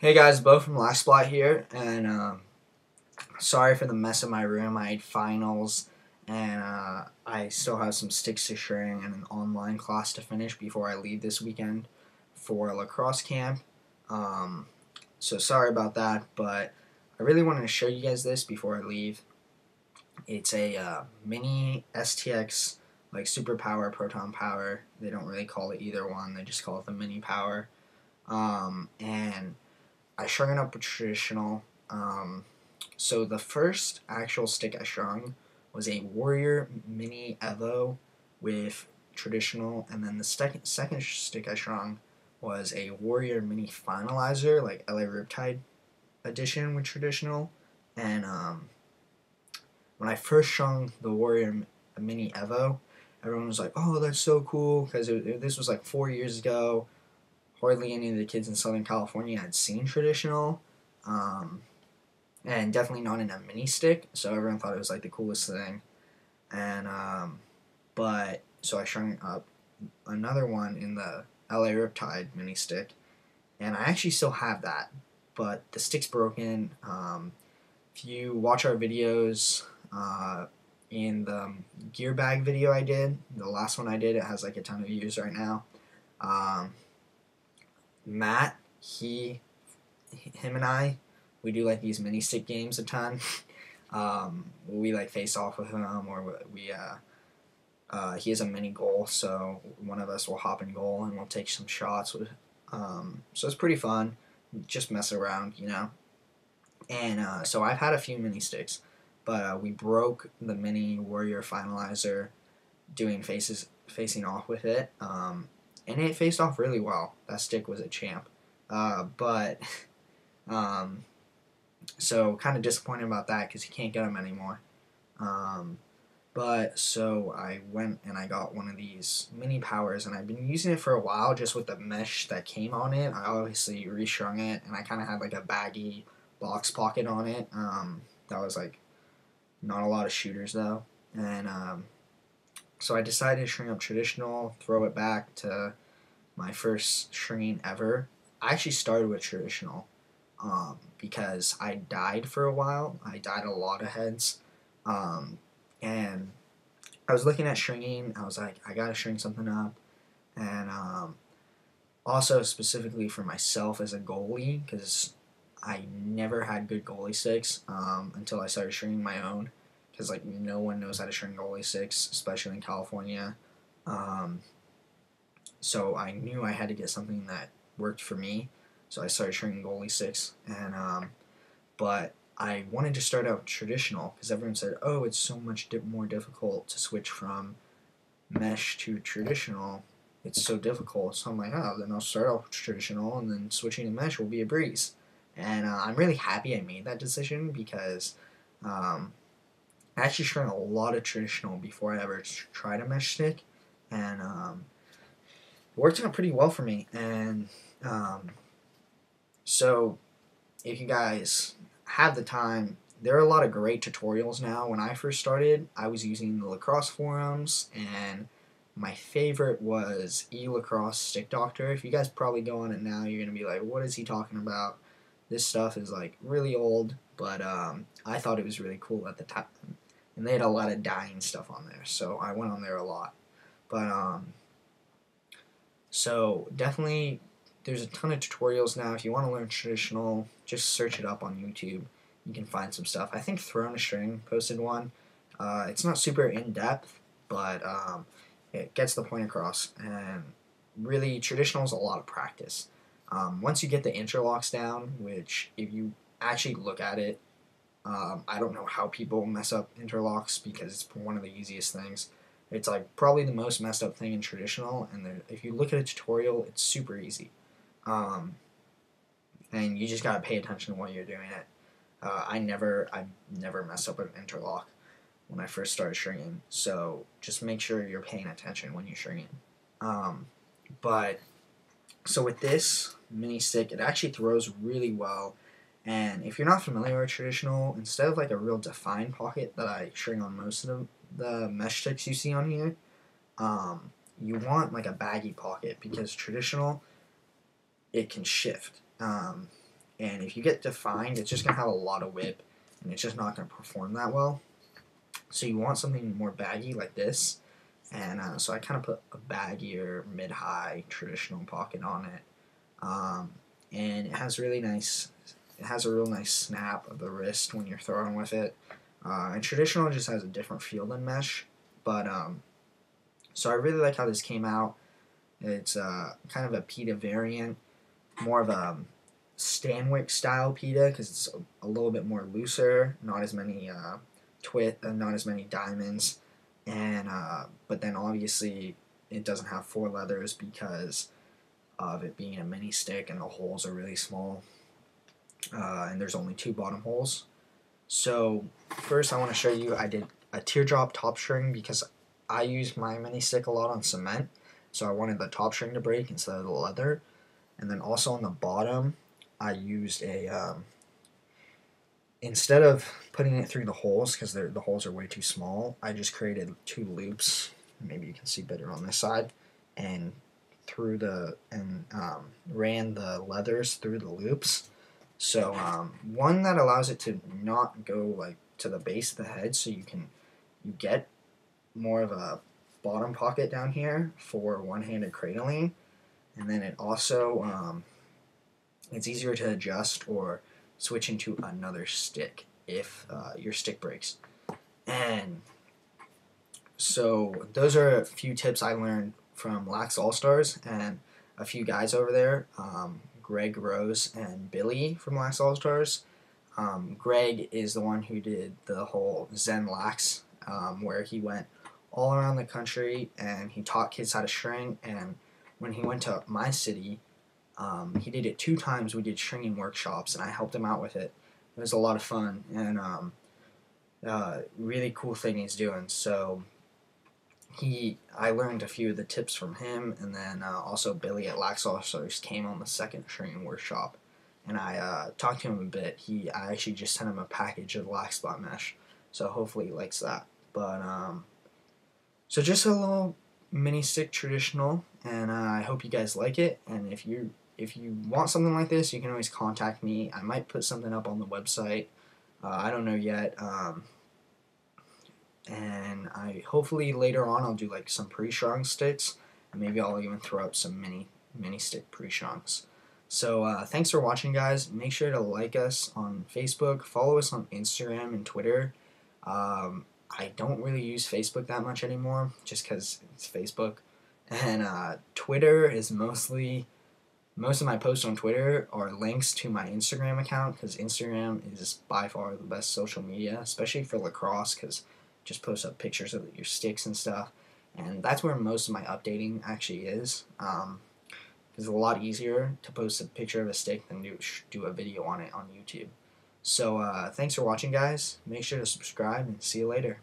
Hey guys, Bo from laxsplat here, and sorry for the mess in my room. I had finals, and I still have some sticks to string and an online class to finish before I leave this weekend for a lacrosse camp. Um, so sorry about that, but I really wanted to show you guys this before I leave. It's a mini STX, like super power, proton power. They don't really call it either one. They just call it the mini power. And I strung it up with traditional. So the first actual stick I strung was a Warrior Mini Evo with traditional, and then the second stick I strung was a Warrior Mini Finalizer, like LA Riptide edition with traditional. And when I first strung the Warrior Mini Evo, everyone was like, "Oh, that's so cool," because this was like 4 years ago. Hardly any of the kids in Southern California had seen traditional, and definitely not in a mini stick. So everyone thought it was like the coolest thing. And but so I strung up another one in the LA Riptide mini stick, and I actually still have that, but the stick's broken. If you watch our videos, in the gear bag video I did, the last one I did, it has like a ton of views right now. Matt, him and I, we do like these mini stick games a ton. We like face off with him, or he has a mini goal, so one of us will hop in goal and we'll take some shots with. So it's pretty fun, just mess around, you know. And so I've had a few mini sticks, but we broke the mini Warrior Finalizer doing facing off with it. And it faced off really well. That stick was a champ. But so kind of disappointed about that because you can't get them anymore. But so I went and I got one of these mini powers, and I've been using it for a while just with the mesh that came on it. I obviously restrung it, and I kind of had like a baggy box pocket on it. That was like not a lot of shooters though, and so I decided to string up traditional, throw it back to my first stringing ever. I actually started with traditional because I died for a while. I died a lot of heads. And I was looking at stringing. I was like, I gotta string something up. And also specifically for myself as a goalie, because I never had good goalie sticks until I started stringing my own. Because like no one knows how to string goalie sticks, especially in California. Um, so I knew I had to get something that worked for me. So I started stringing goalie sticks, and but I wanted to start out traditional because everyone said, "Oh, it's so much more difficult to switch from mesh to traditional. It's so difficult." So I'm like, "Oh, then I'll start out traditional, and then switching to mesh will be a breeze." And I'm really happy I made that decision because I actually strung a lot of traditional before I ever tried a mesh stick, and it worked out pretty well for me. And so if you guys have the time, there are a lot of great tutorials now. When I first started, I was using the lacrosse forums, and my favorite was eLacrosse Stick Doctor. If you guys probably go on it now, you're going to be like, what is he talking about? This stuff is like really old, but I thought it was really cool at the time. And they had a lot of dying stuff on there, so I went on there a lot. But so definitely there's a ton of tutorials now. If you want to learn traditional, just search it up on YouTube. You can find some stuff. I think Throne a String posted one. It's not super in-depth, but it gets the point across. And really, traditional is a lot of practice. Once you get the interlocks down, which if you actually look at it, I don't know how people mess up interlocks because it's one of the easiest things. It's like probably the most messed up thing in traditional, and if you look at a tutorial, it's super easy. And you just gotta pay attention while you're doing it. I never messed up an interlock when I first started stringing, so just make sure you're paying attention when you're stringing. But so with this mini stick, it actually throws really well. And if you're not familiar with traditional, instead of like a real defined pocket that I string on most of the mesh sticks you see on here, you want like a baggy pocket because traditional, it can shift. and if you get defined, it's just going to have a lot of whip, and it's just not going to perform that well. So you want something more baggy like this, and so I kind of put a baggier mid-high traditional pocket on it, and it has really nice. It has a real nice snap of the wrist when you're throwing with it. And traditional just has a different feel than mesh, but so I really like how this came out. It's kind of a Pita variant, more of a Stanwick style Pita because it's a little bit more looser, not as many not as many diamonds, and but then obviously it doesn't have 4 leathers because of it being a mini stick and the holes are really small, and there's only 2 bottom holes. So first I want to show you I did a teardrop top string because I used my mini stick a lot on cement, so I wanted the top string to break instead of the leather. And then also on the bottom I used a instead of putting it through the holes because the holes are way too small, I just created 2 loops. Maybe you can see better on this side, and ran the leathers through the loops. So one that allows it to not go like to the base of the head, so you get more of a bottom pocket down here for one-handed cradling, and then it also it's easier to adjust or switch into another stick if your stick breaks. And so those are a few tips I learned from Lax All Stars and a few guys over there, Greg Rose and Billy from Lax All Stars. Greg is the one who did the whole Zen Lax, where he went all around the country and he taught kids how to string. And when he went to my city, he did it 2 times. We did stringing workshops, and I helped him out with it. It was a lot of fun, and really cool thing he's doing. So I learned a few of the tips from him, and then also Billy at Lax All Stars came on the second stringing workshop, and I talked to him a bit. I actually just sent him a package of laxsplat mesh, so hopefully he likes that. But so just a little mini stick traditional, and I hope you guys like it. And if you want something like this, you can always contact me. I might put something up on the website. I don't know yet. And hopefully later on I'll do like some pre-strung sticks, and maybe I'll even throw up some mini stick pre-strungs. So thanks for watching, guys. Make sure to like us on Facebook, follow us on Instagram and Twitter. I don't really use Facebook that much anymore, just because it's Facebook. And Twitter is most of my posts on Twitter are links to my Instagram account, because Instagram is by far the best social media, especially for lacrosse, because just post up pictures of your sticks and stuff, and that's where most of my updating actually is. It's a lot easier to post a picture of a stick than do a video on it on YouTube. So thanks for watching, guys. Make sure to subscribe, and see you later.